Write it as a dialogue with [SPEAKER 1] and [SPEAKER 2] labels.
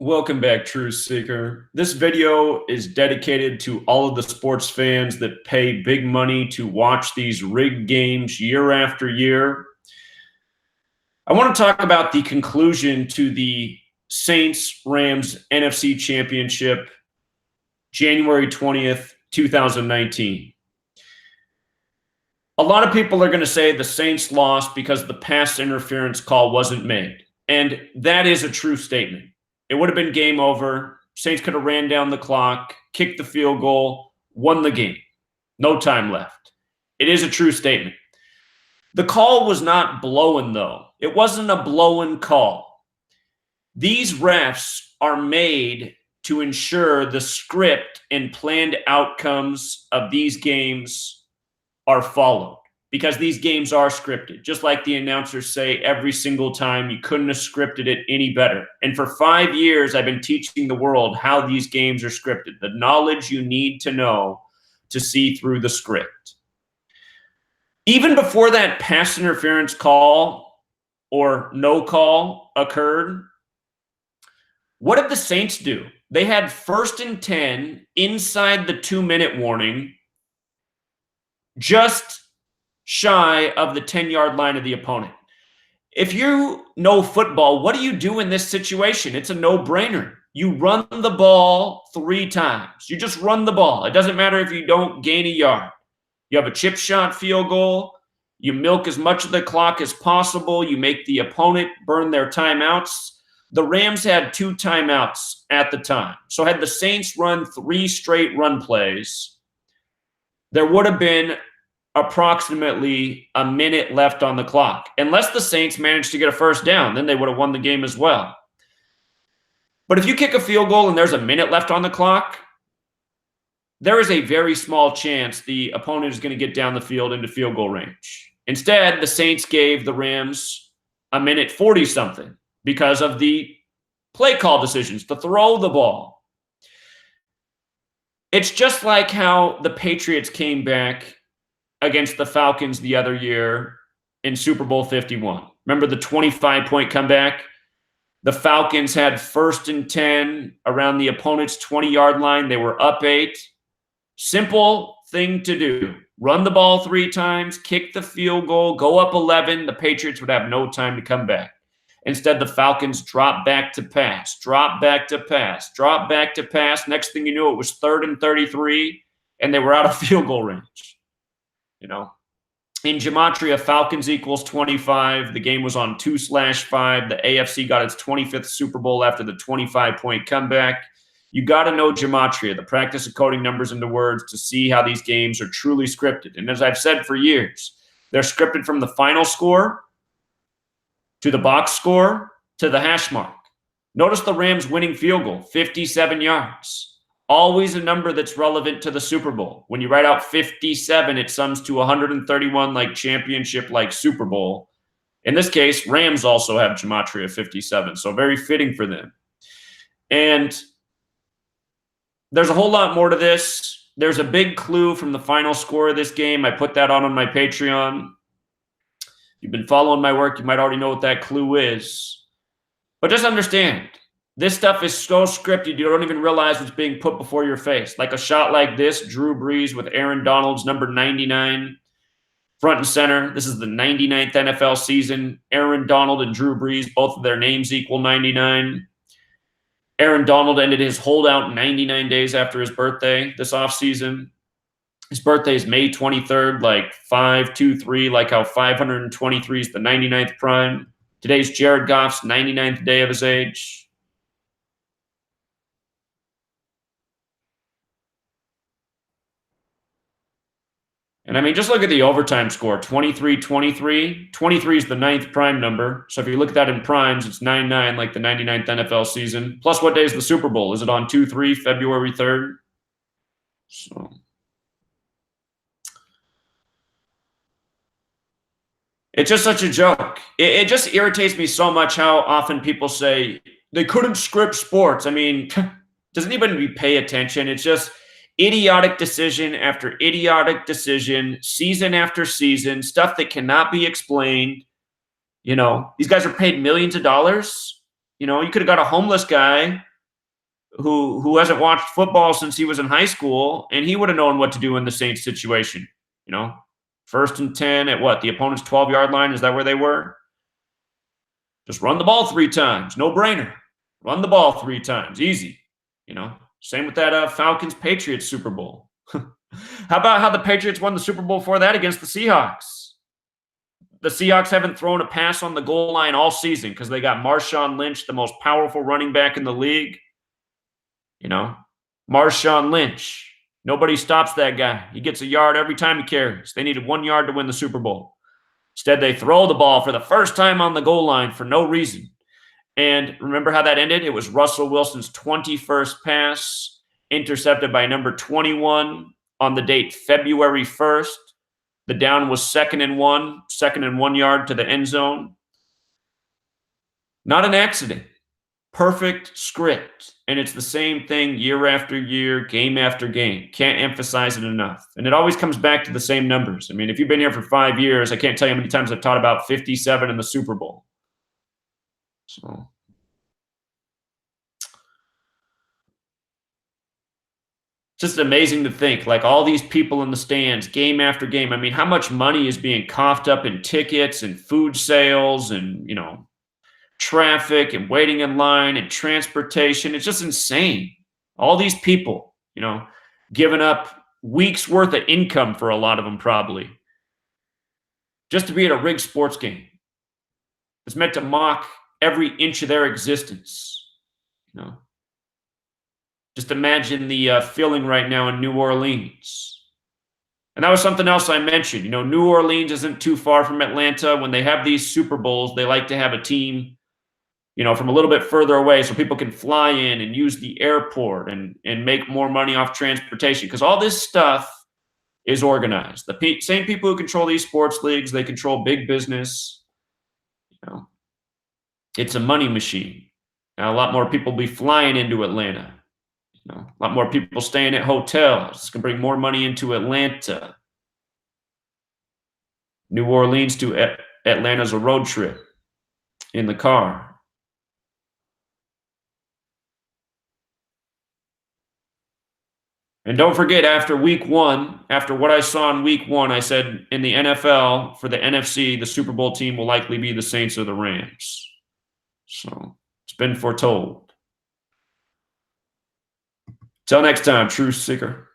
[SPEAKER 1] Welcome back, Truth Seeker. This video is dedicated to all of the sports fans that pay big money to watch these rigged games year after year. I want to talk about the conclusion to the Saints-Rams NFC Championship, January 20th, 2019. A lot of people are going to say the Saints lost because the pass interference call wasn't made, and that is a true statement. It would have been game over. Saints could have ran down the clock, kicked the field goal, won the game. No time left. It is a true statement. The call was not blowing, though. It wasn't a blowing call. These refs are made to ensure the script and planned outcomes of these games are followed, because these games are scripted. Just like the announcers say every single time, you couldn't have scripted it any better. And for 5 years, I've been teaching the world how these games are scripted, the knowledge you need to know to see through the script. Even before that pass interference call or no call occurred, what did the Saints do? They had 1st and 10 inside the 2-minute warning, just shy of the 10-yard line of the opponent. If you know football, what do you do in this situation? It's a no-brainer. You run the ball 3 times. You just run the ball. It doesn't matter if you don't gain a yard. You have a chip shot field goal. You milk as much of the clock as possible. You make the opponent burn their timeouts. The Rams had 2 timeouts at the time. So had the Saints run 3 straight run plays, there would have been approximately a minute left on the clock. Unless the Saints managed to get a first down, then they would have won the game as well. But if you kick a field goal and there's a minute left on the clock, there is a very small chance the opponent is going to get down the field into field goal range. Instead, the Saints gave the Rams a minute 40-something because of the play call decisions to throw the ball. It's just like how the Patriots came back against the Falcons the other year in Super Bowl 51. Remember the 25-point comeback? The Falcons had 1st and 10 around the opponent's 20-yard line. They were up 8. Simple thing to do. Run the ball 3 times, kick the field goal, go up 11. The Patriots would have no time to come back. Instead, the Falcons drop back to pass, drop back to pass, drop back to pass. Next thing you knew, it was 3rd and 33, and they were out of field goal range. You know, in Gematria, Falcons equals 25. The game was on 2/5. The AFC got its 25th Super Bowl after the 25-point comeback. You got to know Gematria, the practice of coding numbers into words, to see how these games are truly scripted. And as I've said for years, they're scripted from the final score to the box score to the hash mark. Notice the Rams' winning field goal, 57 yards. Always a number that's relevant to the Super Bowl. When you write out 57, it sums to 131 like championship, like Super Bowl. In this case, Rams also have Gematria 57, so very fitting for them. And there's a whole lot more to this. There's a big clue from the final score of this game. I put that on my Patreon. You've been following my work, you might already know what that clue is. But just understand, this stuff is so scripted, you don't even realize what's being put before your face. Like a shot like this, Drew Brees with Aaron Donald's number 99 front and center. This is the 99th NFL season. Aaron Donald and Drew Brees, both of their names equal 99. Aaron Donald ended his holdout 99 days after his birthday this offseason. His birthday is May 23rd, like 523, like how 523 is the 99th prime. Today's Jared Goff's 99th day of his age. And I mean, just look at the overtime score, 23-23. 23 is the 9th prime number. So if you look at that in primes, it's 9-9, like the 99th NFL season. Plus, what day is the Super Bowl? Is it on 2-3, February 3rd? So it's just such a joke. It just irritates me so much how often people say they couldn't script sports. I mean, does anybody pay attention? It's just idiotic decision after idiotic decision, season after season, stuff that cannot be explained. You know, these guys are paid millions of dollars. You know, you could have got a homeless guy who hasn't watched football since he was in high school, and he would have known what to do in the Saints situation. You know, 1st and 10 at what? The opponent's 12-yard line? Is that where they were? Just run the ball 3 times. No brainer. Run the ball 3 times. Easy. You know, same with that Falcons-Patriots Super Bowl. How about how the Patriots won the Super Bowl for that against the Seahawks? The Seahawks haven't thrown a pass on the goal line all season because they got Marshawn Lynch, the most powerful running back in the league. You know, Marshawn Lynch. Nobody stops that guy. He gets a yard every time he carries. They needed 1 yard to win the Super Bowl. Instead, they throw the ball for the first time on the goal line for no reason. And remember how that ended? It was Russell Wilson's 21st pass, intercepted by number 21 on the date February 1st. The down was 2nd and 1 yard to the end zone. Not an accident. Perfect script. And it's the same thing year after year, game after game. Can't emphasize it enough. And it always comes back to the same numbers. I mean, if you've been here for 5 years, I can't tell you how many times I've taught about 57 in the Super Bowl. So just amazing to think, like all these people in the stands, game after game. I mean, how much money is being coughed up in tickets and food sales and, you know, traffic and waiting in line and transportation. It's just insane. All these people, you know, giving up weeks worth of income for a lot of them probably just to be at a rigged sports game. It's meant to mock every inch of their existence. You know, just imagine the feeling right now in New Orleans. And that was something else I mentioned. You know, New Orleans isn't too far from Atlanta. When they have these Super Bowls, they like to have a team, you know, from a little bit further away so people can fly in and use the airport and make more money off transportation. Because all this stuff is organized. The same people who control these sports leagues, they control big business. You know, it's a money machine. Now, a lot more people will be flying into Atlanta. You know, a lot more people staying at hotels. It's going to bring more money into Atlanta. New Orleans to Atlanta's a road trip in the car. And don't forget, after week 1, after what I saw in week 1, I said in the NFL, for the NFC, the Super Bowl team will likely be the Saints or the Rams. So it's been foretold. Till next time, Truth Seeker.